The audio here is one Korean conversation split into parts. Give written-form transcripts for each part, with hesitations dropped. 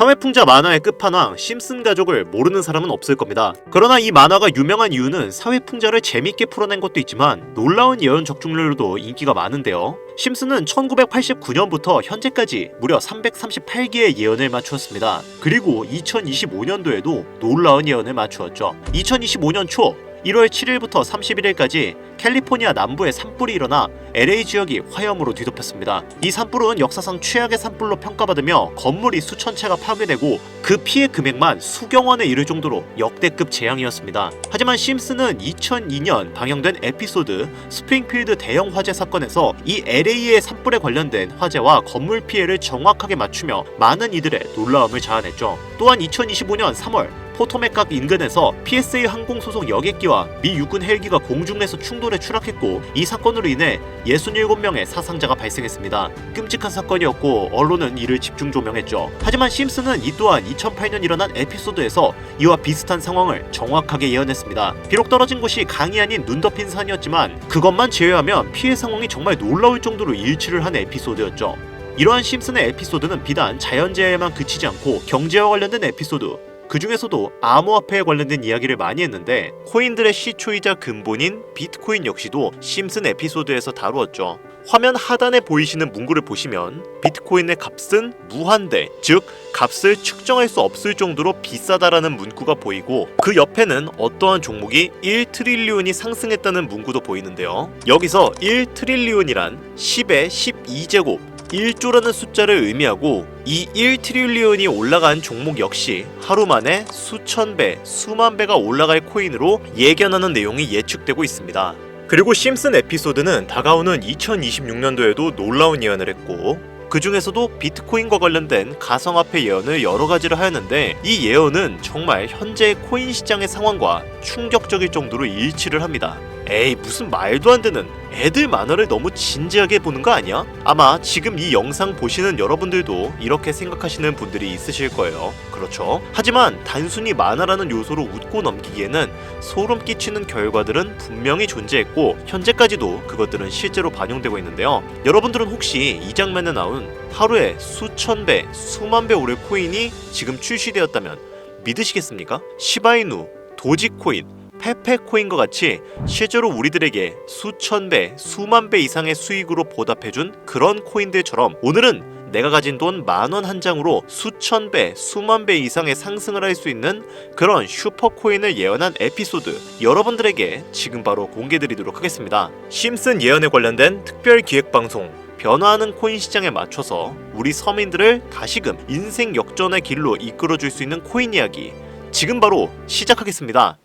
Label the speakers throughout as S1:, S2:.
S1: 사회풍자 만화의 끝판왕 심슨 가족을 모르는 사람은 없을 겁니다. 그러나 이 만화가 유명한 이유는 사회풍자를 재밌게 풀어낸 것도 있지만 놀라운 예언 적중률로도 인기가 많은데요. 심슨은 1989년부터 현재까지 무려 338개의 예언을 맞추었습니다. 그리고 2025년도에도 놀라운 예언을 맞추었죠. 2025년 초 1월 7일부터 31일까지 캘리포니아 남부에 산불이 일어나 LA 지역이 화염으로 뒤덮였습니다. 이 산불은 역사상 최악의 산불로 평가받으며 건물이 수천 채가 파괴되고 그 피해 금액만 수억 원에 이를 정도로 역대급 재앙이었습니다. 하지만 심슨은 2002년 방영된 에피소드 스프링필드 대형 화재 사건에서 이 LA의 산불에 관련된 화재와 건물 피해를 정확하게 맞추며 많은 이들의 놀라움을 자아냈죠. 또한 2025년 3월 포토맥각 인근에서 PSA 항공 소속 여객기와 미 육군 헬기가 공중에서 충돌해 추락했고 이 사건으로 인해 67명의 사상자가 발생했습니다. 끔찍한 사건이었고 언론은 이를 집중 조명했죠. 하지만 심슨은 이 또한 2008년 일어난 에피소드에서 이와 비슷한 상황을 정확하게 예언했습니다. 비록 떨어진 곳이 강이 아닌 눈 덮인 산이었지만 그것만 제외하면 피해 상황이 정말 놀라울 정도로 일치를 한 에피소드였죠. 이러한 심슨의 에피소드는 비단 자연재해에만 그치지 않고 경제와 관련된 에피소드, 그 중에서도 암호화폐에 관련된 이야기를 많이 했는데 코인들의 시초이자 근본인 비트코인 역시도 심슨 에피소드에서 다루었죠. 화면 하단에 보이시는 문구를 보시면 비트코인의 값은 무한대, 즉 값을 측정할 수 없을 정도로 비싸다라는 문구가 보이고 그 옆에는 어떠한 종목이 1트릴리온이 상승했다는 문구도 보이는데요. 여기서 1트릴리온이란 10의 12제곱 1조라는 숫자를 의미하고 이 1트릴리온이 올라간 종목 역시 하루 만에 수천 배, 수만 배가 올라갈 코인으로 예견하는 내용이 예측되고 있습니다. 그리고 심슨 에피소드는 다가오는 2026년도에도 놀라운 예언을 했고 그 중에서도 비트코인과 관련된 가상화폐 예언을 여러 가지를 하였는데 이 예언은 정말 현재의 코인 시장의 상황과 충격적일 정도로 일치를 합니다. 에이 무슨 말도 안 되는 애들 만화를 너무 진지하게 보는 거 아니야? 아마 지금 이 영상 보시는 여러분들도 이렇게 생각하시는 분들이 있으실 거예요. 그렇죠? 하지만 단순히 만화라는 요소로 웃고 넘기기에는 소름 끼치는 결과들은 분명히 존재했고 현재까지도 그것들은 실제로 반영되고 있는데요. 여러분들은 혹시 이 장면에 나온 하루에 수천 배, 수만 배 오를 코인이 지금 출시되었다면 믿으시겠습니까? 시바이누, 도지코인, 페페코인과 같이 실제로 우리들에게 수천 배, 수만 배 이상의 수익으로 보답해준 그런 코인들처럼 오늘은 내가 가진 돈 10,000원 한 장으로 수천 배, 수만 배 이상의 상승을 할 수 있는 그런 슈퍼코인을 예언한 에피소드 여러분들에게 지금 바로 공개드리도록 하겠습니다. 심슨 예언에 관련된 특별 기획방송 변화하는 코인 시장에 맞춰서 우리 서민들을 다시금 인생 역전의 길로 이끌어줄 수 있는 코인 이야기 지금 바로 시작하겠습니다.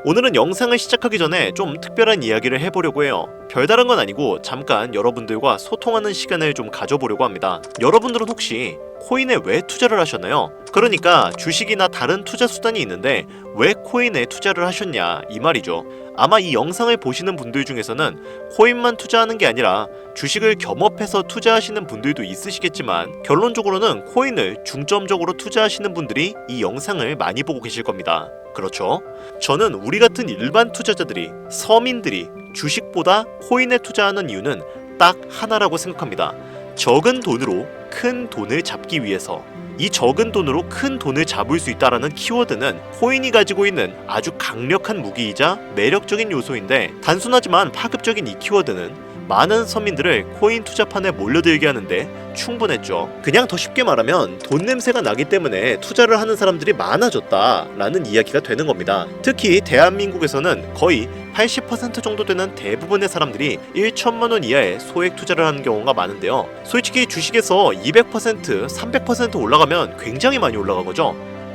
S1: 오늘은 영상을 시작하기 전에 좀 특별한 이야기를 해보려고 해요. 별다른 건 아니고 잠깐 여러분들과 소통하는 시간을 좀 가져보려고 합니다. 여러분들은 혹시 코인에 왜 투자를 하셨나요? 그러니까 주식이나 다른 투자 수단이 있는데 왜 코인에 투자를 하셨냐 이 말이죠. 아마 이 영상을 보시는 분들 중에서는 코인만 투자하는 게 아니라 주식을 겸업해서 투자하시는 분들도 있으시겠지만 결론적으로는 코인을 중점적으로 투자하시는 분들이 이 영상을 많이 보고 계실 겁니다. 그렇죠? 저는 우리 같은 일반 투자자들이, 서민들이 주식보다 코인에 투자하는 이유는 딱 하나라고 생각합니다. 적은 돈으로 큰 돈을 잡기 위해서. 이 적은 돈으로 큰 돈을 잡을 수 있다라는 키워드는 코인이 가지고 있는 아주 강력한 무기이자 매력적인 요소인데 단순하지만 파급적인 이 키워드는 많은 서민들을 코인 투자판에 몰려들게 하는데 충분했죠. 그냥 더 쉽게 말하면 돈 냄새가 나기 때문에 투자를 하는 사람들이 많아졌다라는 이야기가 되는 겁니다. 특히 대한민국에서는 거의 80% 정도 되는 대부분의 사람들이 1천만 원 이하의 소액 투자를 하는 경우가 많은데요. 솔직히 주식에서 200%, 300% 올라가면 굉장히 많이 올라간 거죠.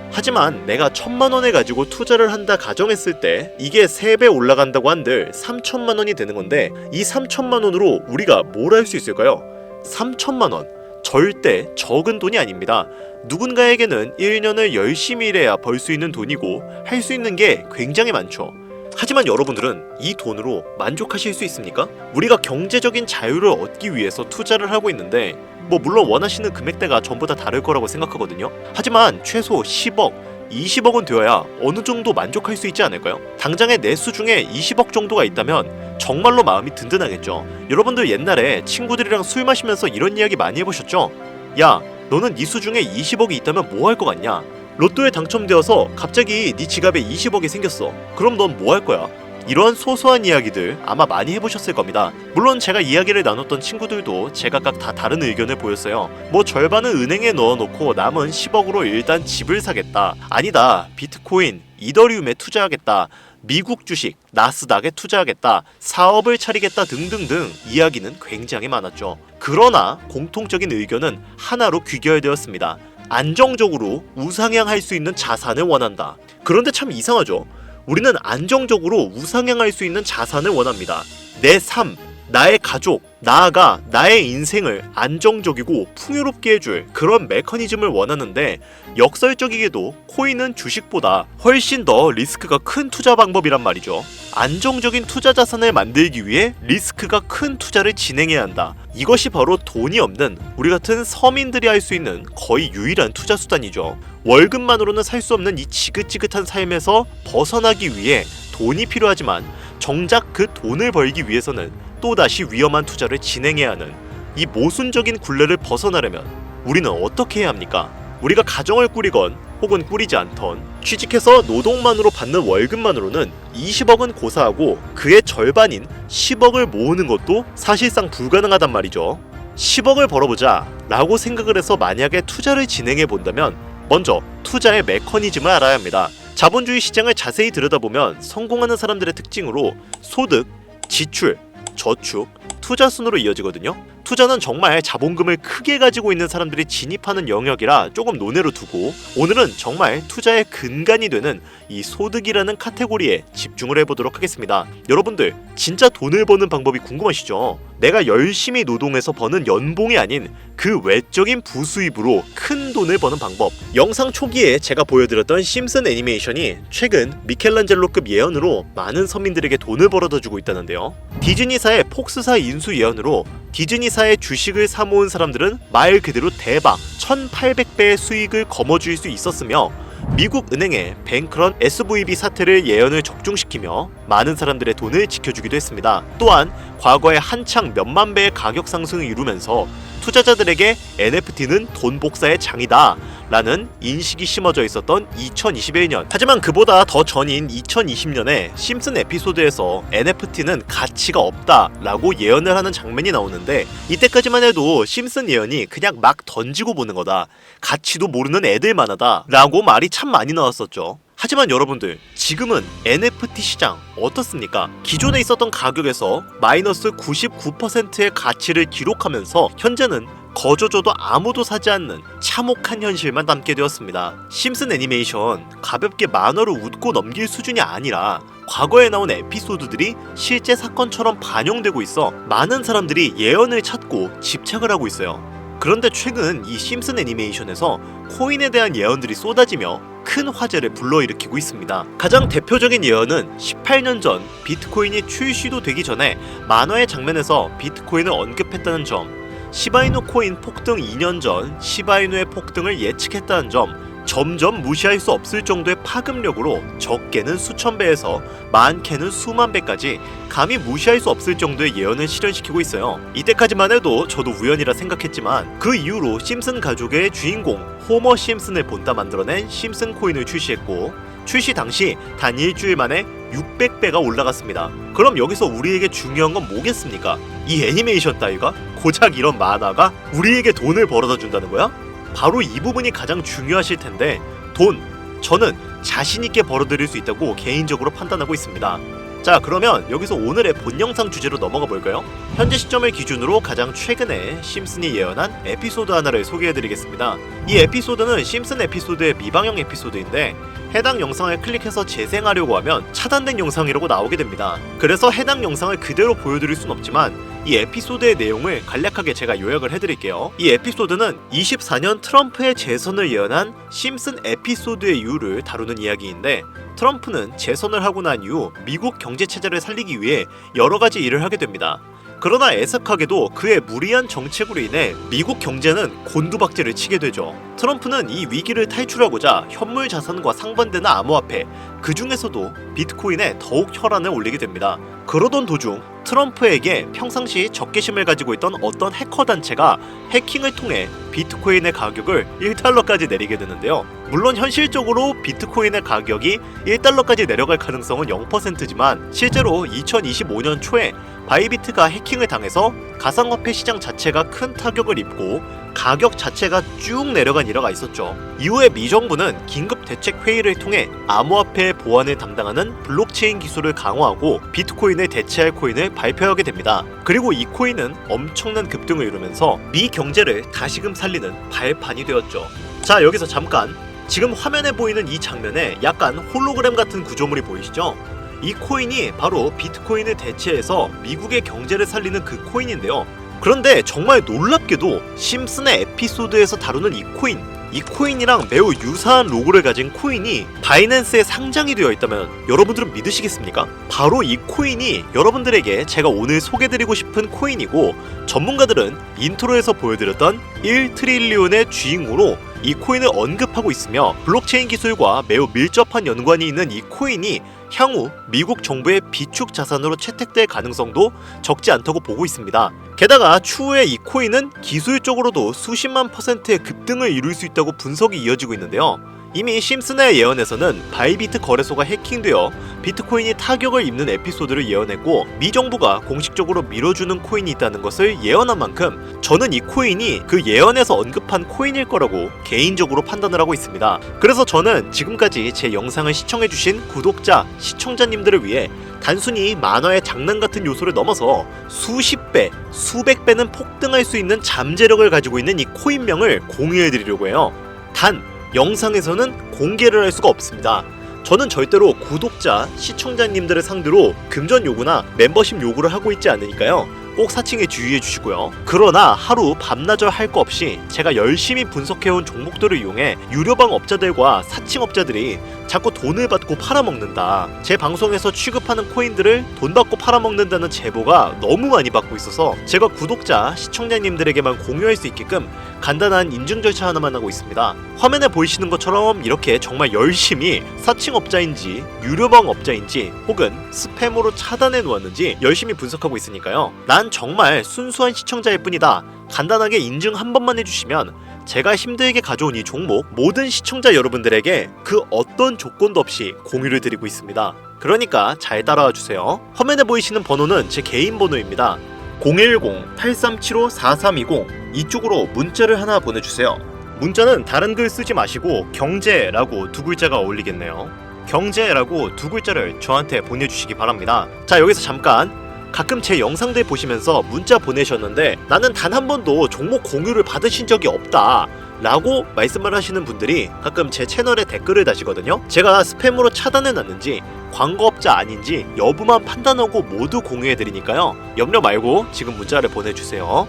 S1: 하지만 내가 1,000만 원을 가지고 투자를 한다 가정했을 때 이게 3배 올라간다고 한들 3천만 원이 되는 건데 이 3천만 원으로 우리가 뭘 할 수 있을까요? 3천만 원 절대 적은 돈이 아닙니다. 누군가에게는 1년을 열심히 일해야 벌 수 있는 돈이고 할 수 있는 게 굉장히 많죠. 하지만 여러분들은 이 돈으로 만족하실 수 있습니까? 우리가 경제적인 자유를 얻기 위해서 투자를 하고 있는데 물론 원하시는 금액대가 전부 다 다를 거라고 생각하거든요. 하지만 최소 10억, 20억은 되어야 어느 정도 만족할 수 있지 않을까요? 당장의 내수 중에 20억 정도가 있다면 정말로 마음이 든든하겠죠. 여러분들 옛날에 친구들이랑 술 마시면서 이런 이야기 많이 해보셨죠? 야, 너는 네 수 중에 20억이 있다면 뭐 할 것 같냐? 로또에 당첨되어서 갑자기 네 지갑에 20억이 생겼어. 그럼 넌 뭐 할 거야? 이런 소소한 이야기들 아마 많이 해보셨을 겁니다. 물론 제가 이야기를 나눴던 친구들도 제각각 다 다른 의견을 보였어요. 절반은 은행에 넣어놓고 남은 10억으로 일단 집을 사겠다. 아니다, 비트코인, 이더리움에 투자하겠다. 미국 주식, 나스닥에 투자하겠다. 사업을 차리겠다 등등등 이야기는 굉장히 많았죠. 그러나 공통적인 의견은 하나로 귀결되었습니다. 안정적으로 우상향할 수 있는 자산을 원한다. 그런데 참 이상하죠. 우리는 안정적으로 우상향할 수 있는 자산을 원합니다. 내 삶, 나의 가족, 나아가 나의 인생을 안정적이고 풍요롭게 해줄 그런 메커니즘을 원하는데 역설적이게도 코인은 주식보다 훨씬 더 리스크가 큰 투자 방법이란 말이죠. 안정적인 투자 자산을 만들기 위해 리스크가 큰 투자를 진행해야 한다. 이것이 바로 돈이 없는 우리 같은 서민들이 할 수 있는 거의 유일한 투자 수단이죠. 월급만으로는 살 수 없는 이 지긋지긋한 삶에서 벗어나기 위해 돈이 필요하지만 정작 그 돈을 벌기 위해서는 또다시 위험한 투자를 진행해야 하는 이 모순적인 굴레를 벗어나려면 우리는 어떻게 해야 합니까? 우리가 가정을 꾸리건 혹은 꾸리지 않던 취직해서 노동만으로 받는 월급만으로는 20억은 고사하고 그의 절반인 10억을 모으는 것도 사실상 불가능하단 말이죠. 10억을 벌어보자 라고 생각을 해서 만약에 투자를 진행해 본다면 먼저 투자의 메커니즘을 알아야 합니다. 자본주의 시장을 자세히 들여다보면 성공하는 사람들의 특징으로 소득, 지출, 저축, 투자 순으로 이어지거든요. 투자는 정말 자본금을 크게 가지고 있는 사람들이 진입하는 영역이라 조금 논외로 두고 오늘은 정말 투자의 근간이 되는 이 소득이라는 카테고리에 집중을 해보도록 하겠습니다. 여러분들 진짜 돈을 버는 방법이 궁금하시죠? 내가 열심히 노동해서 버는 연봉이 아닌 그 외적인 부수입으로 큰 돈을 버는 방법. 영상 초기에 제가 보여드렸던 심슨 애니메이션이 최근 미켈란젤로급 예언으로 많은 서민들에게 돈을 벌어다 주고 있다는데요. 디즈니사의 폭스사 인수 예언으로 디즈니사의 주식을 사모은 사람들은 말 그대로 대박 1800배의 수익을 거머쥘 수 있었으며 미국 은행의 뱅크런 SVB 사태를 예언을 적중시키며 많은 사람들의 돈을 지켜주기도 했습니다. 또한 과거에 한창 몇만 배의 가격 상승을 이루면서 투자자들에게 NFT는 돈 복사의 장이다 라는 인식이 심어져 있었던 2021년. 하지만 그보다 더 전인 2020년에 심슨 에피소드에서 NFT는 가치가 없다 라고 예언을 하는 장면이 나오는데 이때까지만 해도 심슨 예언이 그냥 막 던지고 보는 거다, 가치도 모르는 애들만 하다 라고 말이 참 많이 나왔었죠. 하지만 여러분들 지금은 NFT 시장 어떻습니까? 기존에 있었던 가격에서 마이너스 99%의 가치를 기록하면서 현재는 거저줘도 아무도 사지 않는 참혹한 현실만 남게 되었습니다. 심슨 애니메이션 가볍게 만화로 웃고 넘길 수준이 아니라 과거에 나온 에피소드들이 실제 사건처럼 반영되고 있어 많은 사람들이 예언을 찾고 집착을 하고 있어요. 그런데 최근 이 심슨 애니메이션에서 코인에 대한 예언들이 쏟아지며 큰 화제를 불러일으키고 있습니다. 가장 대표적인 예언은 18년 전 비트코인이 출시도 되기 전에 만화의 장면에서 비트코인을 언급했다는 점, 시바이누 코인 폭등 2년 전 시바이누의 폭등을 예측했다는 점, 점점 무시할 수 없을 정도의 파급력으로 적게는 수천 배에서 많게는 수만 배까지 감히 무시할 수 없을 정도의 예언을 실현시키고 있어요. 이때까지만 해도 저도 우연이라 생각했지만 그 이후로 심슨 가족의 주인공 호머 심슨을 본따 만들어낸 심슨 코인을 출시했고 출시 당시 단 일주일 만에 600배가 올라갔습니다. 그럼 여기서 우리에게 중요한 건 뭐겠습니까? 이 애니메이션 따위가? 고작 이런 만화가 우리에게 돈을 벌어다 준다는 거야? 바로 이 부분이 가장 중요하실 텐데 돈, 저는 자신있게 벌어들일 수 있다고 개인적으로 판단하고 있습니다. 자, 그러면 여기서 오늘의 본 영상 주제로 넘어가 볼까요? 현재 시점을 기준으로 가장 최근에 심슨이 예언한 에피소드 하나를 소개해드리겠습니다. 이 에피소드는 심슨 에피소드의 미방영 에피소드인데 해당 영상을 클릭해서 재생하려고 하면 차단된 영상이라고 나오게 됩니다. 그래서 해당 영상을 그대로 보여드릴 순 없지만 이 에피소드의 내용을 간략하게 제가 요약을 해드릴게요. 이 에피소드는 24년 트럼프의 재선을 예언한 심슨 에피소드의 이유를 다루는 이야기인데, 트럼프는 재선을 하고 난 이후 미국 경제체제를 살리기 위해 여러가지 일을 하게 됩니다. 그러나 애석하게도 그의 무리한 정책으로 인해 미국 경제는 곤두박질을 치게 되죠. 트럼프는 이 위기를 탈출하고자 현물 자산과 상반되는 암호화폐, 그 중에서도 비트코인에 더욱 혈안을 올리게 됩니다. 그러던 도중 트럼프에게 평상시 적개심을 가지고 있던 어떤 해커 단체가 해킹을 통해 비트코인의 가격을 1달러까지 내리게 되는데요. 물론 현실적으로 비트코인의 가격이 1달러까지 내려갈 가능성은 0%지만 실제로 2025년 초에 바이비트가 해킹을 당해서 가상화폐 시장 자체가 큰 타격을 입고 가격 자체가 쭉 내려간 일화가 있었죠. 이후에 미 정부는 긴급 대책 회의를 통해 암호화폐 보안을 담당하는 블록체인 기술을 강화하고 비트코인을 대체할 코인을 발표하게 됩니다. 그리고 이 코인은 엄청난 급등을 이루면서 미 경제를 다시금 살리는 발판이 되었죠. 자, 여기서 잠깐, 지금 화면에 보이는 이 장면에 약간 홀로그램 같은 구조물이 보이시죠? 이 코인이 바로 비트코인을 대체해서 미국의 경제를 살리는 그 코인인데요. 그런데 정말 놀랍게도 심슨의 에피소드에서 다루는 이 코인이랑 매우 유사한 로고를 가진 코인이 바이낸스에 상장이 되어 있다면 여러분들은 믿으시겠습니까? 바로 이 코인이 여러분들에게 제가 오늘 소개드리고 싶은 코인이고, 전문가들은 인트로에서 보여드렸던 1트릴리온의 주인공으로 이 코인을 언급하고 있으며, 블록체인 기술과 매우 밀접한 연관이 있는 이 코인이 향후 미국 정부의 비축 자산으로 채택될 가능성도 적지 않다고 보고 있습니다. 게다가 추후에 이 코인은 기술적으로도 수십만 %의 급등을 이룰 수 있다고 분석이 이어지고 있는데요. 이미 심슨의 예언에서는 바이비트 거래소가 해킹되어 비트코인이 타격을 입는 에피소드를 예언했고, 미 정부가 공식적으로 밀어주는 코인이 있다는 것을 예언한 만큼 저는 이 코인이 그 예언에서 언급한 코인일 거라고 개인적으로 판단을 하고 있습니다. 그래서 저는 지금까지 제 영상을 시청해주신 구독자, 시청자님들을 위해 단순히 만화의 장난 같은 요소를 넘어서 수십 배, 수백 배는 폭등할 수 있는 잠재력을 가지고 있는 이 코인명을 공유해드리려고 해요. 단 영상에서는 공개를 할 수가 없습니다. 저는 절대로 구독자, 시청자님들을 상대로 금전 요구나 멤버십 요구를 하고 있지 않으니까요. 꼭 사칭에 주의해 주시고요. 그러나 하루 밤낮을 할 거 없이 제가 열심히 분석해온 종목들을 이용해 유료방 업자들과 사칭업자들이 자꾸 돈을 받고 팔아먹는다, 제 방송에서 취급하는 코인들을 돈 받고 팔아먹는다는 제보가 너무 많이 받고 있어서 제가 구독자, 시청자님들에게만 공유할 수 있게끔 간단한 인증 절차 하나만 하고 있습니다. 화면에 보이시는 것처럼 이렇게 정말 열심히 사칭업자인지 유료방 업자인지 혹은 스팸으로 차단해 놓았는지 열심히 분석하고 있으니까요. 난 정말 순수한 시청자일 뿐이다, 간단하게 인증 한 번만 해주시면 제가 힘들게 가져온 이 종목 모든 시청자 여러분들에게 그 어떤 조건도 없이 공유를 드리고 있습니다. 그러니까 잘 따라와 주세요. 화면에 보이시는 번호는 제 개인 번호입니다. 010-8375-4320 이쪽으로 문자를 하나 보내주세요. 문자는 다른 글 쓰지 마시고 경제라고 두 글자가 어울리겠네요. 경제라고 두 글자를 저한테 보내주시기 바랍니다. 자, 여기서 잠깐, 가끔 제 영상들 보시면서 문자 보내셨는데 나는 단 한 번도 종목 공유를 받으신 적이 없다 라고 말씀을 하시는 분들이 가끔 제 채널에 댓글을 다시거든요. 제가 스팸으로 차단해놨는지 광고업자 아닌지 여부만 판단하고 모두 공유해드리니까요. 염려 말고 지금 문자를 보내주세요.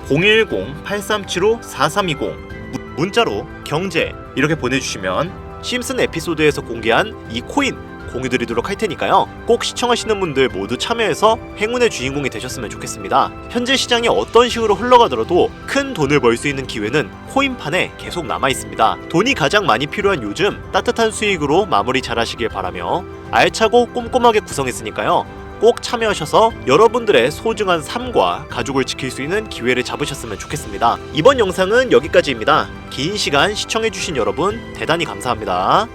S1: 010-8375-4320 문자로 경제 이렇게 보내주시면 심슨 에피소드에서 공개한 이 코인 공유드리도록 할 테니까요. 꼭 시청하시는 분들 모두 참여해서 행운의 주인공이 되셨으면 좋겠습니다. 현재 시장이 어떤 식으로 흘러가더라도 큰 돈을 벌 수 있는 기회는 코인판에 계속 남아 있습니다. 돈이 가장 많이 필요한 요즘 따뜻한 수익으로 마무리 잘 하시길 바라며, 알차고 꼼꼼하게 구성했으니까요. 꼭 참여하셔서 여러분들의 소중한 삶과 가족을 지킬 수 있는 기회를 잡으셨으면 좋겠습니다. 이번 영상은 여기까지입니다. 긴 시간 시청해주신 여러분 대단히 감사합니다.